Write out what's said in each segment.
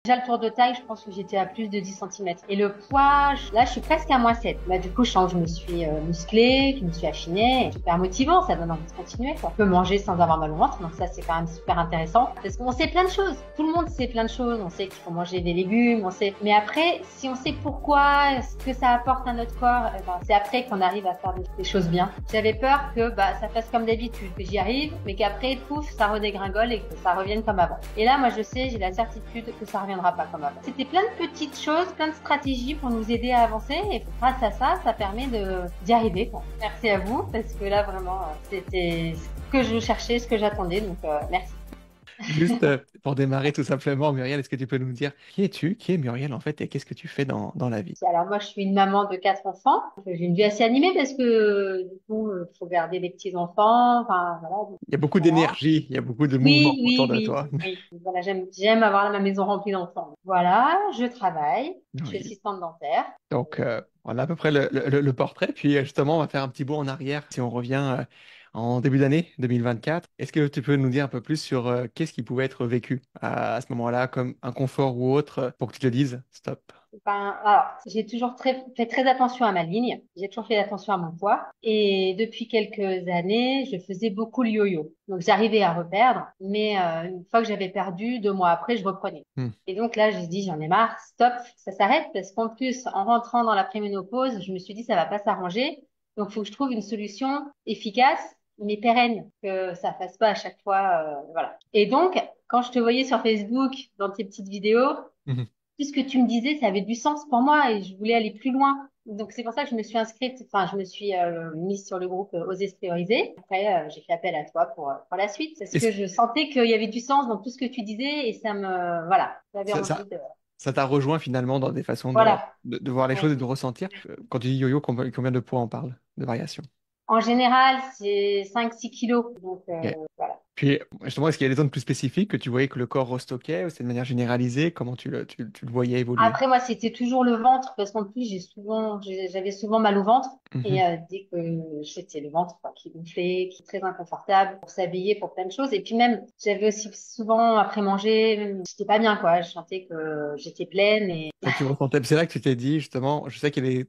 Déjà, le tour de taille, je pense que j'étais à plus de 10 centimètres. Et le poids, là, je suis presque à -7. Bah, du coup, je sens que je me suis musclée, que je me suis affinée. Super motivant, ça donne envie de continuer, quoi. On peut manger sans avoir mal au ventre, donc ça, c'est quand même super intéressant. Parce qu'on sait plein de choses. Tout le monde sait plein de choses. On sait qu'il faut manger des légumes, on sait. Mais après, si on sait pourquoi, ce que ça apporte à notre corps, eh ben, c'est après qu'on arrive à faire des choses bien. J'avais peur que bah, ça fasse comme d'habitude, que j'y arrive, mais qu'après, pouf, ça redégringole et que ça revienne comme avant. Et là, moi, je sais, j'ai la certitude que ça reviendra pas comme avant. C'était plein de petites choses, plein de stratégies pour nous aider à avancer et grâce à ça, ça permet d'y arriver, quoi. Merci à vous parce que là, vraiment, c'était ce que je cherchais, ce que j'attendais, donc merci. Juste pour démarrer tout simplement, Muriel, est-ce que tu peux nous dire qui es-tu, qui est Muriel en fait, et qu'est-ce que tu fais dans la vie? Alors moi, je suis une maman de 4 enfants. J'ai une vie assez animée parce que du coup, faut garder des petits enfants. Enfin voilà, donc, Il y a beaucoup voilà. d'énergie, il y a beaucoup de mouvements Oui, autour oui, de oui, toi. oui. Voilà, j'aime avoir ma maison remplie d'enfants. Voilà, je travaille. Je suis Oui. assistante dentaire. Donc, on a à peu près le portrait. Puis, justement, on va faire un petit bond en arrière. Si on revient en début d'année 2024, est-ce que tu peux nous dire un peu plus sur qu'est-ce qui pouvait être vécu à ce moment-là, comme inconfort ou autre, pour que tu te le dises? Stop. Ben, alors, j'ai toujours fait très attention à ma ligne. J'ai toujours fait attention à mon poids. Et depuis quelques années, je faisais beaucoup le yo-yo. Donc, j'arrivais à reperdre. Mais une fois que j'avais perdu, 2 mois après, je reprenais. Hmm. Et donc là, j'ai dit, j'en ai marre, stop, ça s'arrête. Parce qu'en plus, en rentrant dans la préménopause, je me suis dit, ça va pas s'arranger. Donc, il faut que je trouve une solution efficace, mais pérenne. Que ça fasse pas à chaque fois, voilà. Et donc, quand je te voyais sur Facebook, dans tes petites vidéos, Mhm. tout ce que tu me disais, ça avait du sens pour moi et je voulais aller plus loin. Donc c'est pour ça que je me suis inscrite, enfin je me suis mise sur le groupe Oser se prioriser. Après, j'ai fait appel à toi pour la suite parce que Est-ce- je sentais qu'il y avait du sens dans tout ce que tu disais et ça me, voilà, j'avais ça, envie ça, de, ça t'a rejoint finalement dans des façons voilà. de voir les Ouais. choses et de ressentir. Quand tu dis yo-yo, combien de poids on parle, de variation? En général, c'est 5-6 kilos. Donc Ok. voilà. Puis, justement, est-ce qu'il y a des zones plus spécifiques que tu voyais que le corps restockait ou c'est de manière généralisée? Comment tu le voyais évoluer? Après, moi, c'était toujours le ventre, parce qu'en plus, j'avais souvent mal au ventre. Mhm. Et dès que c'était le ventre quoi, qui gonflait, qui est très inconfortable pour s'habiller, pour plein de choses. Et puis même, j'avais aussi souvent, après manger, j'étais pas bien, quoi. Je sentais que j'étais pleine et Donc, tu ressentais, c'est là que tu t'es dit, justement, je sais qu'il y a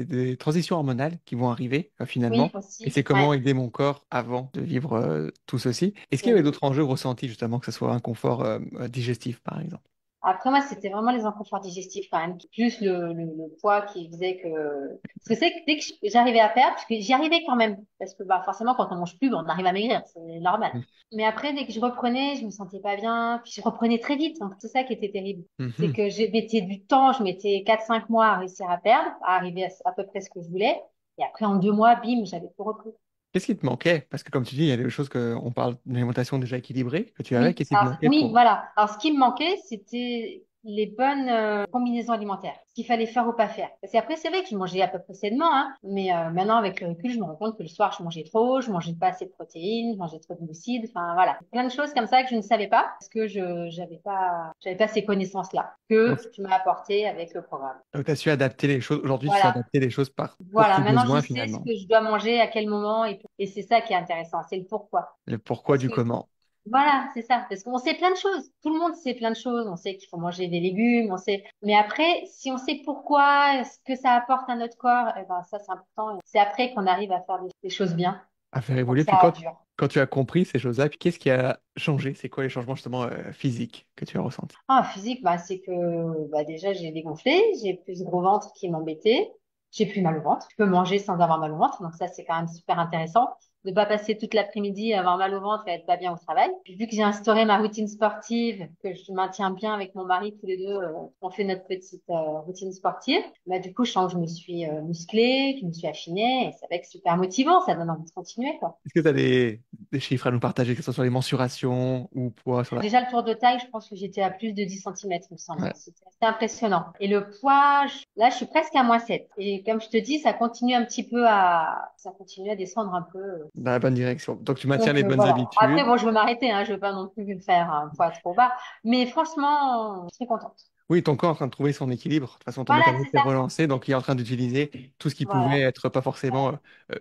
des transitions hormonales qui vont arriver oui, finalement, et aussi, c'est ouais. comment aider mon corps avant de vivre tout ceci. Est-ce qu'il y avait Mm. d'autres enjeux ressentis, justement, que ce soit un confort digestif, par exemple? Après, moi, c'était vraiment les inconforts digestifs quand même, plus le poids qui faisait que... Parce que c'est que dès que j'arrivais à perdre, parce que j'y arrivais quand même, parce que bah, forcément, quand on mange plus, bah, on arrive à maigrir, c'est normal. Mais après, dès que je reprenais, je me sentais pas bien, puis je reprenais très vite, donc c'est ça qui était terrible. C'est Mhm. que je mettais du temps, je mettais 4-5 mois à réussir à perdre, à arriver à peu près ce que je voulais, et après, en 2 mois, bim, j'avais tout repris. Qu'est-ce qui te manquait? Parce que comme tu dis, il y a des choses on parle d'une alimentation déjà équilibrée que tu avais. Oui, Qu'est-ce qui te alors, manquait oui, pour... voilà. Alors, ce qui me manquait, c'était les bonnes combinaisons alimentaires. Ce qu'il fallait faire ou pas faire. Parce qu'après, c'est vrai que je mangeais à peu près sainement, hein, mais maintenant, avec le recul, je me rends compte que le soir, je mangeais trop, je mangeais pas assez de protéines, je mangeais trop de glucides. Enfin, voilà. Plein de choses comme ça que je ne savais pas parce que j'avais pas ces connaissances-là Donc, que tu m'as apportées avec le programme. tu as su adapter les choses. Aujourd'hui, tu sais Voilà. adapter les choses pour Voilà. tes Maintenant, je besoins sais ce finalement. que je dois manger, à quel moment, et c'est ça qui est intéressant. C'est le pourquoi. Le pourquoi Parce du que comment. voilà, c'est ça. Parce qu'on sait plein de choses. Tout le monde sait plein de choses. On sait qu'il faut manger des légumes, on sait. Mais après, si on sait pourquoi, ce que ça apporte à notre corps, eh ben, ça, c'est important. Et c'est après qu'on arrive à faire des choses bien. À faire Donc évoluer. Puis ça dure. quand tu as compris ces choses-là, puis qu'est-ce qui a changé? C'est quoi les changements justement physiques que tu as ressentis? Ah, physique, bah, c'est que bah, déjà, j'ai dégonflé, j'ai plus de gros ventre qui m'embêtait, j'ai plus mal au ventre. Je peux manger sans avoir mal au ventre, donc ça, c'est quand même super intéressant de pas passer toute l'après-midi à avoir mal au ventre et être pas bien au travail. Puis, vu que j'ai instauré ma routine sportive, que je maintiens bien avec mon mari, tous les deux, on fait notre petite routine sportive, bah, du coup, je sens que je me suis musclée, que je me suis affinée, et c'est vrai que c'est super motivant, ça donne envie de continuer, quoi. Est-ce que tu as des chiffres à nous partager, que ce soit sur les mensurations ou poids sur la... Déjà, le tour de taille, je pense que j'étais à plus de 10 centimètres, il me semble. Ouais, C'était assez impressionnant. Et le poids, là, je suis presque à -7. Et comme je te dis, ça continue à descendre un peu. dans la bonne direction. Donc tu maintiens Donc, les bonnes voilà. Après, habitudes. bon, je vais m'arrêter, hein. Je vais pas non plus me faire un poids trop bas. Mais franchement, je suis contente. Oui, ton corps est en train de trouver son équilibre. De toute façon, ton Voilà, métabolisme c'est s'est ça. relancé, donc il est en train d'utiliser tout ce qui pouvait Voilà. être pas forcément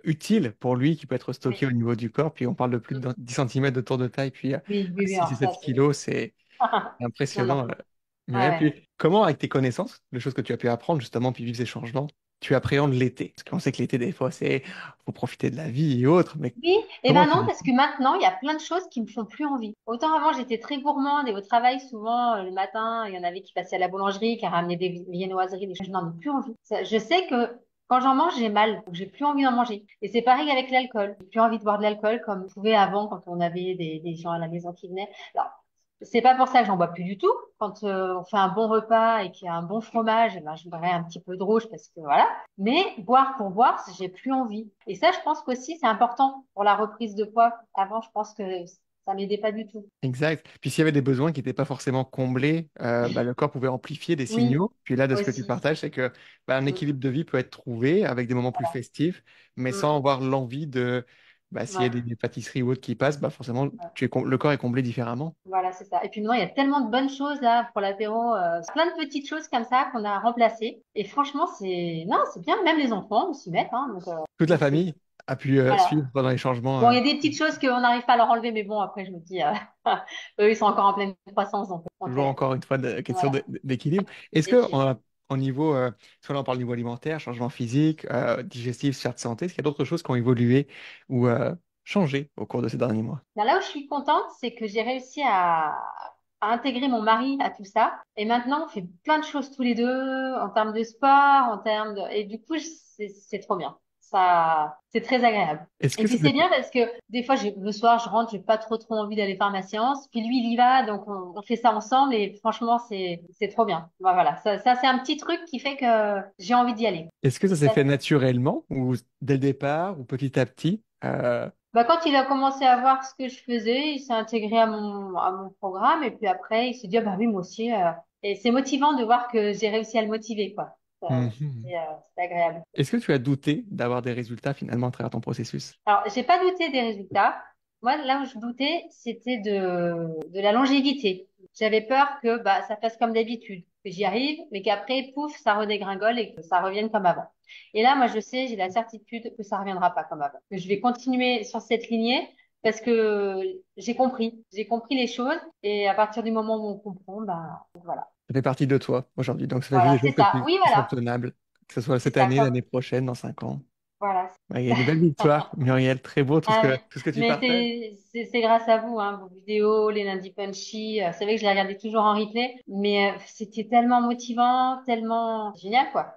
utile pour lui, qui peut être stocké Oui, au niveau du corps. Puis on parle de plus de 10 cm de tour de taille, puis oui, oui, oui, 6 alors et ça, 7 kilos, c'est non, impressionnant. non. Ouais, Mais ouais. puis, comment, avec tes connaissances, les choses que tu as pu apprendre justement, puis vivre ces changements, tu appréhendes l'été? Parce qu'on sait que l'été, des fois, faut profiter de la vie et autres, mais Oui, et comment ben tu non, vis parce que maintenant, il y a plein de choses qui me font plus envie. Autant avant, j'étais très gourmande et au travail, souvent, le matin, il y en avait qui passaient à la boulangerie, qui ramenaient des viennoiseries, des choses. Je n'en ai plus envie. Je sais que quand j'en mange, j'ai mal, donc j'ai plus envie d'en manger. Et c'est pareil avec l'alcool. J'ai plus envie de boire de l'alcool comme on pouvait avant quand on avait des gens à la maison qui venaient. Alors, c'est pas pour ça que j'en bois plus du tout. Quand on fait un bon repas et qu'il y a un bon fromage, eh ben, je boirais un petit peu de rouge parce que voilà. Mais boire pour boire, j'ai plus envie. Et ça, je pense qu'aussi, c'est important pour la reprise de poids. Avant, je pense que ça m'aidait pas du tout. exact. Puis s'il y avait des besoins qui n'étaient pas forcément comblés, le corps pouvait amplifier des Oui, signaux. Puis là, de ce que tu aussi. partages, c'est que un Mm, équilibre de vie peut être trouvé avec des moments plus festifs, mais sans mm, avoir l'envie de, s'il y a ouais, des pâtisseries ou autres qui passent, forcément, ouais. le corps est comblé différemment. Voilà, c'est ça. Et puis maintenant, il y a tellement de bonnes choses là pour l'apéro, plein de petites choses comme ça qu'on a remplacées. Et franchement, non, c'est bien. Même les enfants s'y mettent, hein, Toute la donc c'est famille a pu voilà. suivre pendant les changements. Bon, il y a des petites choses qu'on n'arrive pas à leur enlever, mais bon, après, je me dis, eux, ils sont encore en pleine croissance, donc on Toujours fait. encore une fois de question Voilà. d'équilibre. Est-ce que L'équilibre. au niveau, soit là on parle niveau alimentaire, changement physique, digestif, certes santé, est-ce qu'il y a d'autres choses qui ont évolué ou changé au cours de ces derniers mois? Ben, là où je suis contente, c'est que j'ai réussi à intégrer mon mari à tout ça. Et maintenant, on fait plein de choses tous les deux, en termes de sport, et du coup, c'est trop bien. Ça, c'est très agréable. Est-ce Et que puis ça c'est s'est bien parce que des fois, le soir, je rentre, j'ai pas trop envie d'aller faire ma séance. Puis lui, il y va, donc on fait ça ensemble et franchement, c'est trop bien. Ben, voilà, ça c'est un petit truc qui fait que j'ai envie d'y aller. est-ce que ça s'est Ça, fait naturellement ou dès le départ ou petit à petit? bah, quand il a commencé à voir ce que je faisais, il s'est intégré à mon programme et puis après, il s'est dit, ah bah oui, moi aussi. Et c'est motivant de voir que j'ai réussi à le motiver, quoi. Mhm. C'est agréable. Est-ce que tu as douté d'avoir des résultats finalement à travers ton processus? Alors, j'ai pas douté des résultats. Moi, là où je doutais, c'était de la longévité. J'avais peur que bah, ça fasse comme d'habitude, que j'y arrive, mais qu'après, pouf, ça redégringole et que ça revienne comme avant. Et là, moi, je sais, j'ai la certitude que ça reviendra pas comme avant. Que je vais continuer sur cette lignée parce que j'ai compris les choses et à partir du moment où on comprend, ben voilà, Ça fait partie de toi aujourd'hui, donc ça fait juste voilà, des c'est choses ça. Oui, qui sont voilà, tenables, que ce soit c'est cette ça. année, l'année prochaine, dans 5 ans. Voilà. Ouais, il y a des belles victoires, Muriel, très beau Ah oui. tout ce que tu Mais partages. c'est grâce à vous, hein, vos vidéos, les lundis punchy. C'est vrai que je les regardais toujours en replay, mais c'était tellement motivant, tellement génial, quoi.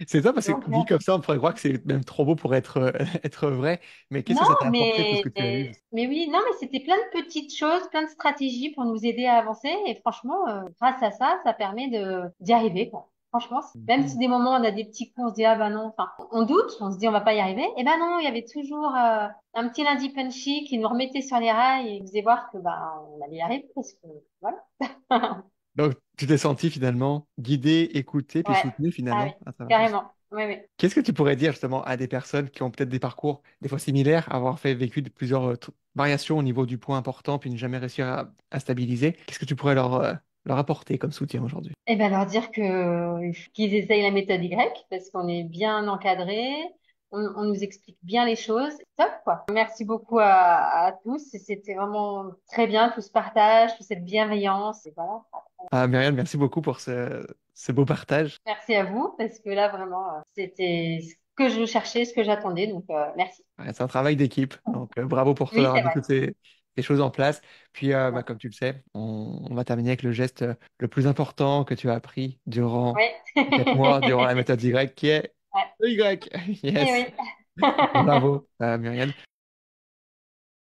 C'est ça, parce que Donc, dit comme ça, on pourrait croire que c'est même trop beau pour être, être vrai. Mais qu'est-ce que non, ça t'a apporté, tout ce que tu as vu? mais oui, non, mais c'était plein de petites choses, plein de stratégies pour nous aider à avancer. Et franchement, grâce à ça, ça permet d'y arriver, quoi. Franchement, même si Mhm. des moments on a des petits coups, on se dit ah ben non, enfin, on doute, on se dit on va pas y arriver. Et ben non, il y avait toujours un petit lundi punchy qui nous remettait sur les rails et nous faisait voir que ben on allait y arriver parce que voilà. Donc, tu t'es senti finalement guidé, écouté, puis Ouais, soutenu ah oui, finalement à travers tout ça. carrément. Oui, oui. Qu'est-ce que tu pourrais dire justement à des personnes qui ont peut-être des parcours des fois similaires, avoir vécu plusieurs variations au niveau du poids important, puis ne jamais réussir à stabiliser? Qu'est-ce que tu pourrais leur apporter comme soutien aujourd'hui? Et ben leur dire qu'ils essayent la méthode Y parce qu'on est bien encadré, on nous explique bien les choses, c'est top quoi. Merci beaucoup à tous et c'était vraiment très bien tout ce partage, toute cette bienveillance et voilà. Ah, Myriam, merci beaucoup pour ce beau partage. Merci à vous parce que là vraiment c'était ce que je cherchais, ce que j'attendais donc merci. Ouais, c'est un travail d'équipe, donc bravo pour toi Oui, d'avoir c'est mis vrai. toutes ces choses en place. Puis, Ouais. comme tu le sais, on va terminer avec le geste le plus important que tu as appris durant Ouais. 4 mois, durant la méthode Y, qui est Ouais. le Y. Eh Yes, oui. bravo, Myriam.